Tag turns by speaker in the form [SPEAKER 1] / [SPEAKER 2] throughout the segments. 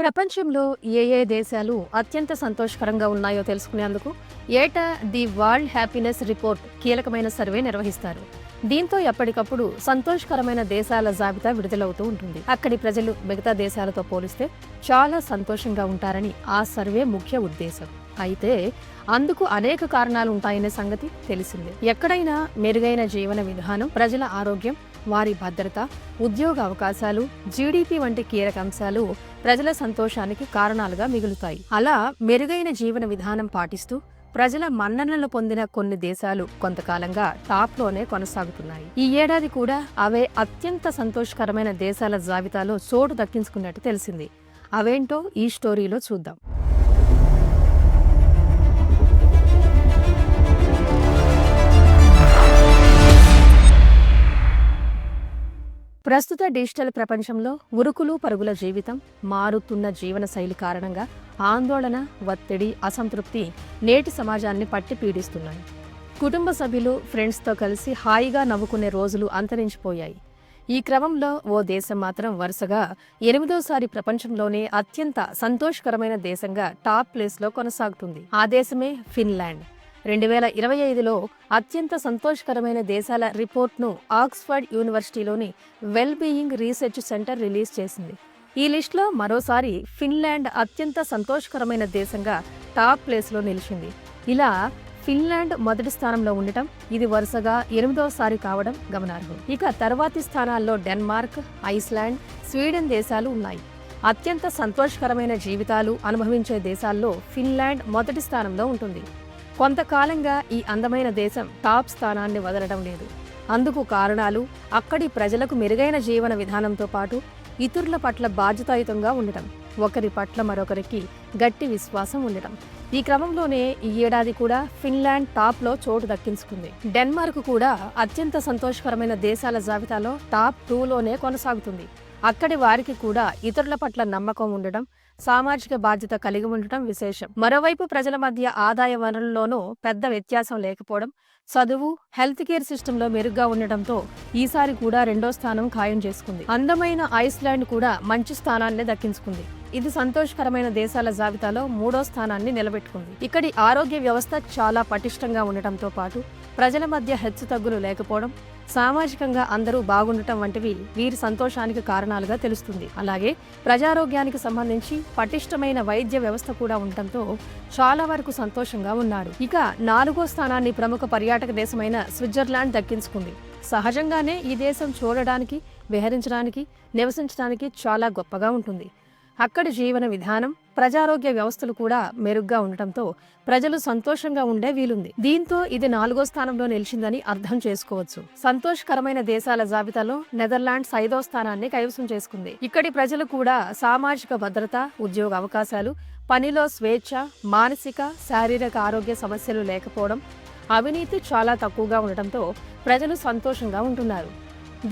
[SPEAKER 1] ప్రపంచంలో ఏ దేశాలు అత్యంత సంతోషకరంగా ఉన్నాయో తెలుసుకునేందుకు ఏటా ది వరల్డ్ హ్యాపీనెస్ రిపోర్ట్ కీలకమైన సర్వే నిర్వహిస్తారు. దీంతో ఎప్పటికప్పుడు సంతోషకరమైన దేశాల జాబితా విడుదలవుతూ ఉంటుంది. అక్కడి ప్రజలు మిగతా దేశాలతో పోలిస్తే చాలా సంతోషంగా ఉంటారని ఆ సర్వే ముఖ్య ఉద్దేశం. అయితే అందుకు అనేక కారణాలు ఉంటాయనే సంగతి తెలిసిందే. ఎక్కడైనా మెరుగైన జీవన విధానం, ప్రజల ఆరోగ్యం, వారి భద్రత, ఉద్యోగ అవకాశాలు, జీడీపీ వంటి కీలక అంశాలు ప్రజల సంతోషానికి కారణాలుగా మిగులుతాయి. అలా మెరుగైన జీవన విధానం పాటిస్తూ ప్రజల మన్ననలు పొందిన కొన్ని దేశాలు కొంతకాలంగా టాప్లోనే కొనసాగుతున్నాయి. ఈ ఏడాది కూడా అవే అత్యంత సంతోషకరమైన దేశాల జాబితాలో చోటు దక్కించుకున్నట్టు తెలిసింది. అవేంటో ఈ స్టోరీలో చూద్దాం. ప్రస్తుత డిజిటల్ ప్రపంచంలో ఉరుకులు పరుగుల జీవితం, మారుతున్న జీవన శైలి కారణంగా ఆందోళన, ఒత్తిడి, అసంతృప్తి నేటి సమాజాన్ని పట్టి పీడిస్తున్నాయి. కుటుంబ సభ్యులు, ఫ్రెండ్స్తో కలిసి హాయిగా నవ్వుకునే రోజులు అంతరించిపోయాయి. ఈ క్రమంలో ఓ దేశం మాత్రం వరుసగా 8వ ప్రపంచంలోనే అత్యంత సంతోషకరమైన దేశంగా టాప్ ప్లేస్లో కొనసాగుతుంది. ఆ దేశమే ఫిన్లాండ్. 2025లో అత్యంత సంతోషకరమైన దేశాల రిపోర్ట్ను ఆక్స్ఫర్డ్ యూనివర్సిటీలోని well being research centre release చేసింది. ఈ లిస్టులో మరోసారి ఫిన్లాండ్ అత్యంత సంతోషకరమైన దేశంగా టాప్ ప్లేస్లో నిలిచింది. ఇలా ఫిన్లాండ్ మొదటి స్థానంలో ఉండటం, ఇది వరుసగా 8వ కావడం గమనార్హం. ఇక తర్వాతి స్థానాల్లో డెన్మార్క్, ఐస్లాండ్, స్వీడన్ దేశాలు ఉన్నాయి. అత్యంత సంతోషకరమైన జీవితాలు అనుభవించే దేశాల్లో ఫిన్లాండ్ మొదటి స్థానంలో ఉంటుంది. కొంతకాలంగా ఈ అందమైన దేశం టాప్ స్థానాన్ని వదలడం లేదు. అందుకు కారణాలు అక్కడి ప్రజలకు మెరుగైన జీవన విధానంతో పాటు ఇతరుల పట్ల బాధ్యతాయుతంగా ఉండటం, ఒకరి పట్ల మరొకరికి గట్టి విశ్వాసం ఉండటం. ఈ క్రమంలోనే ఈ ఏడాది కూడా ఫిన్లాండ్ టాప్లో చోటు దక్కించుకుంది. డెన్మార్క్ కూడా అత్యంత సంతోషకరమైన దేశాల జాబితాలో టాప్ 2లోనే కొనసాగుతుంది. అక్కడి వారికి కూడా ఇతరుల పట్ల నమ్మకం ఉండడం, సామాజిక బాధ్యత కలిగి ఉండటం విశేషం. మరోవైపు ప్రజల మధ్య ఆదాయ వనరుల్లోనూ పెద్ద వ్యత్యాసం లేకపోవడం, చదువు, హెల్త్ కేర్ సిస్టంలో మెరుగ్గా ఉండటంతో ఈసారి కూడా 2వ స్థానం ఖాయం చేసుకుంది. అందమైన ఐస్లాండ్ కూడా మంచి స్థానాన్ని దక్కించుకుంది. ఇది సంతోషకరమైన దేశాల జాబితాలో 3వ స్థానాన్ని నిలబెట్టుకుంది. ఇక్కడి ఆరోగ్య వ్యవస్థ చాలా పటిష్టంగా ఉండటంతో పాటు ప్రజల మధ్య హెచ్చుతగ్గులు లేకపోవడం, సామాజికంగా అందరూ బాగుండటం వంటివి వీరి సంతోషానికి కారణాలుగా తెలుస్తుంది. అలాగే ప్రజారోగ్యానికి సంబంధించి పటిష్టమైన వైద్య వ్యవస్థ కూడా ఉండటంతో చాలా వరకు సంతోషంగా ఉన్నారు. ఇక 4వ స్థానాన్ని ప్రముఖ పర్యాటక దేశమైన స్విట్జర్లాండ్ దక్కించుకుంది. సహజంగానే ఈ దేశం చూడడానికి, విహరించడానికి, నివసించడానికి చాలా గొప్పగా ఉంటుంది. అక్కడి జీవన విధానం, ప్రజారోగ్య వ్యవస్థలు కూడా మెరుగ్గా ఉండటంతో ప్రజలు సంతోషంగా ఉండే వీలుంది. దీంతో ఇది 4వ స్థానంలో నిలిచిందని అర్థం చేసుకోవచ్చు. సంతోషకరమైన దేశాల జాబితాలో నెదర్లాండ్స్ 5వ స్థానాన్ని కైవసం చేసుకుంది. ఇక్కడి ప్రజలు కూడా సామాజిక భద్రత, ఉద్యోగ అవకాశాలు, పనిలో స్వేచ్ఛ, మానసిక, శారీరక ఆరోగ్య సమస్యలు లేకపోవడం, అవినీతి చాలా తక్కువగా ఉండటంతో ప్రజలు సంతోషంగా ఉంటున్నారు.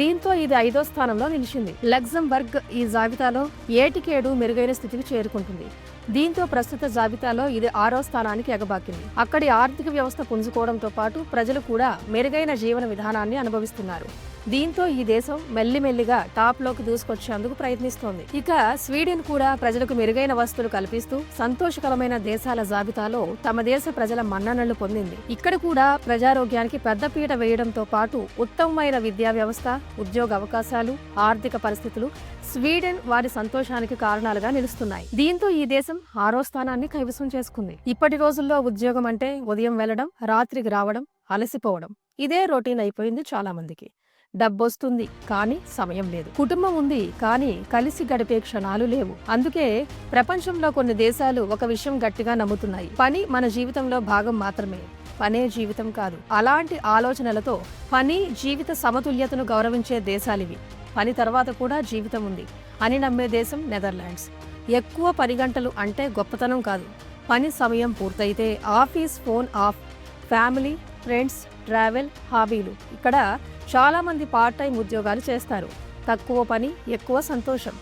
[SPEAKER 1] దీంతో ఇది 5వ స్థానంలో నిలిచింది. లగ్జంబర్గ్ ఈ జాబితాలో ఏటికేడు మెరుగైన స్థితికి చేరుకుంటుంది. దీంతో ప్రస్తుత జాబితాలో ఇది 6వ స్థానానికి ఎగబాకింది. అక్కడి ఆర్థిక వ్యవస్థ పుంజుకోవడంతో పాటు ప్రజలు కూడా మెరుగైన జీవన విధానాన్ని అనుభవిస్తున్నారు. దీంతో ఈ దేశం మెల్లిమెల్లిగా టాప్లోకి దూసుకొచ్చేందుకు ప్రయత్నిస్తోంది. ఇక స్వీడన్ కూడా ప్రజలకు మెరుగైన వసతులు కల్పిస్తూ సంతోషకరమైన దేశాల జాబితాలో తమ దేశ ప్రజల మన్ననలు పొందింది. ఇక్కడ కూడా ప్రజారోగ్యానికి పెద్దపీట వేయడంతో పాటు ఉత్తమమైన విద్యా వ్యవస్థ, ఉద్యోగ అవకాశాలు, ఆర్థిక పరిస్థితులు స్వీడన్ వారి సంతోషానికి కారణాలుగా నిలుస్తున్నాయి. దీంతో ఈ దేశం 6వ స్థానాన్ని కైవసం చేసుకుంది. ఇప్పటి రోజుల్లో ఉద్యోగం అంటే ఉదయం వెళ్లడం, రాత్రికి రావడం, అలసిపోవడం, ఇదే రొటీన్ అయిపోయింది చాలా మందికి. డబ్బొస్తుంది కానీ సమయం లేదు. కుటుంబం ఉంది కానీ కలిసి గడిపే క్షణాలు లేవు. అందుకే ప్రపంచంలో కొన్ని దేశాలు ఒక విషయం గట్టిగా నమ్ముతున్నాయి: పని మన జీవితంలో భాగం మాత్రమే, పనే జీవితం కాదు. అలాంటి ఆలోచనలతో పని, జీవిత సమతుల్యతను గౌరవించే దేశాలివి. పని తర్వాత కూడా జీవితం ఉంది అని నమ్మే దేశం నెదర్లాండ్స్. ఎక్కువ పని గంటలు అంటే గొప్పతనం కాదు. పని సమయం పూర్తయితే office phone off, family, friends, travel, హాబీలు. ఇక్కడ చాలా మంది పార్ట్ టైం ఉద్యోగాలు చేస్తారు. తక్కువ పని, ఎక్కువ సంతోషం,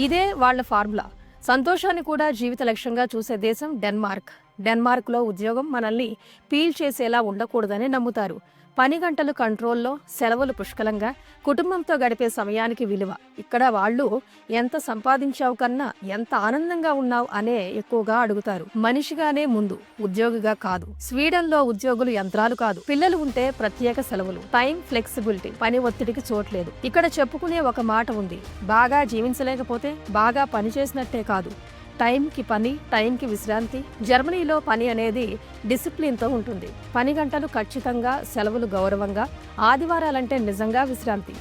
[SPEAKER 1] ఇదే వాళ్ళ ఫార్ములా. సంతోషాన్ని కూడా జీవిత లక్ష్యంగా చూసే దేశం డెన్మార్క్. డెన్మార్క్లో ఉద్యోగం మనల్ని పీల్ చేసేలా ఉండకూడదని నమ్ముతారు. పని గంటలు కంట్రోల్లో, సెలవులు పుష్కలంగా, కుటుంబంతో గడిపే సమయానికి విలువ. ఇక్కడ వాళ్ళు ఎంత సంపాదించావు కన్నా ఎంత ఆనందంగా ఉన్నావు అనే ఎక్కువగా అడుగుతారు. మనిషిగానే ముందు, ఉద్యోగిగా కాదు. స్వీడన్లో ఉద్యోగులు యంత్రాలు కాదు. పిల్లలు ఉంటే ప్రత్యేక సెలవులు, టైం ఫ్లెక్సిబిలిటీ, పని ఒత్తిడికి చోట్లేదు. ఇక్కడ చెప్పుకునే ఒక మాట ఉంది, బాగా జీవించలేకపోతే బాగా పని చేసినట్టే కాదు, టైంకి పని, టైంకి విశ్రాంతి. జర్మనీలో పని అనేది డిసిప్లిన్తో ఉంటుంది. పని గంటలు ఖచ్చితంగా, సెలవులు గౌరవంగా, ఆదివారాలంటే నిజంగా విశ్రాంతి.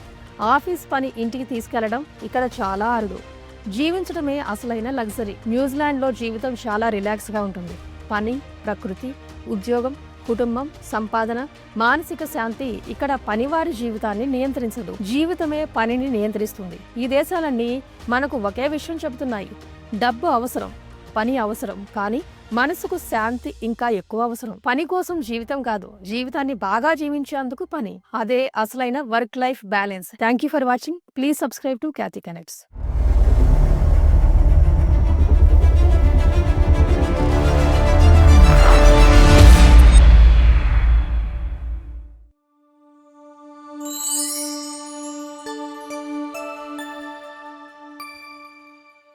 [SPEAKER 1] ఆఫీస్ పని ఇంటికి తీసుకెళ్లడం ఇక్కడ చాలా అరుదు. జీవించడమే అసలైన లగ్జరీ. న్యూజిలాండ్లో జీవితం చాలా రిలాక్స్గా ఉంటుంది. పని, ప్రకృతి, ఉద్యోగం, కుటుంబం, సంపాదన, మానసిక శాంతి ఇక్కడ పనివారి జీవితాన్ని నియంత్రించదు. జీవితమే పనిని నియంత్రిస్తుంది. ఈ దేశాలన్నీ మనకు ఒకే విషయం చెబుతున్నాయి, డబ్బు అవసరం, పని అవసరం, కానీ మనసుకు శాంతి ఇంకా ఎక్కువ అవసరం. పని కోసం జీవితం కాదు, జీవితాన్ని బాగా జీవించేందుకు పని. అదే అసలైన work life balance. Thank you for watching. Please subscribe to Khyati connects.